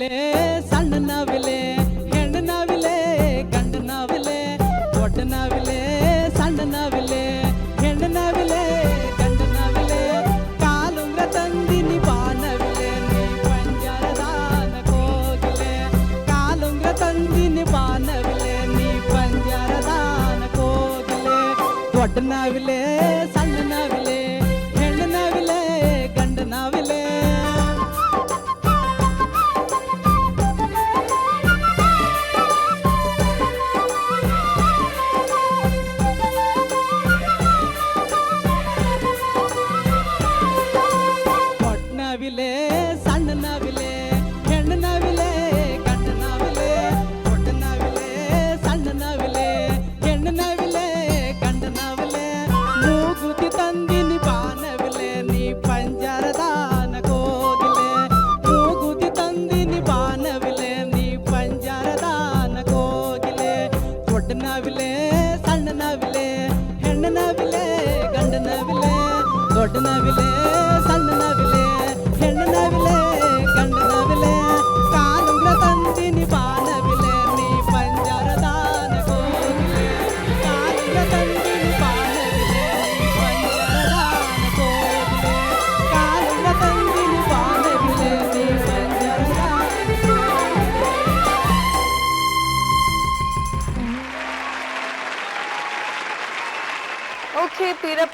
ನಾವಿಲೆ ಸಣ್ಣ ನಾವಿಲೆ ಹೆಣ್ಣು ನಾವಿಲೆ ಗಂಡು ನಾವಿಲೆ ದೊಡ್ಡ ನಾವಿಲೆ ಸಣ್ಣ ನಾವಿಲೆ ಹೆಣ್ಣು ನಾವಿಲೆ ಗಂಡು ನಾವಿಲೆ ಕಾಲುಂಗ್ರ ತಂದಿನಿ ಬಾನವಿಲೆ ನೀ ಪಂಜರದಾನ ಕೋಗಿಲೆ ಕಾಲುಂಗ್ರ ತಂದಿನಿ ಬಾನವಿಲೆ ನೀ ಪಂಜರದಾನ ಕೋಗಿಲೆ ದೊಡ್ಡ ನಾವಿಲೆ ಸಣ್ಣ ನಾವಿಲೆ ಹೆಣ್ಣು ನಾವಿಲೆ ಗಂಡು ನಾವಿಲೆ ನಾವಿಲೆ ಸಣ್ಣ ನಾವಿಲೆ ಹೆಣ್ಣು ನಾವಿಲೆ ಗಂಡು ನಾವಿಲೆ ದೊಡ್ಡ ನಾವಿಲೆ ಸಣ್ಣ ನಾವಿಲೆ ಹೆಣ್ಣು ನಾವಿಲೆ ಗಂಡು ನಾವಿಲೆ ಮೂಗುತಿ ತಂದಿನಿ ಬಾನವಿಲೆ ನೀ ಪಂಜರದಾನ ಕೋಗಿಲೆ ಮೂಗುತಿ ತಂದಿನಿ ಬಾನವಿಲೆ ನೀ ಪಂಜರದಾನ ಕೋಗಿಲೆ ದೊಡ್ಡ ನಾವಿಲೆ ಸಣ್ಣ ನಾವಿಲೆ ಹೆಣ್ಣು ನಾವಿಲೆ ಗಂಡು ನಾವಿಲೆ ದೊಡ್ಡ ನಾವಿಲೆ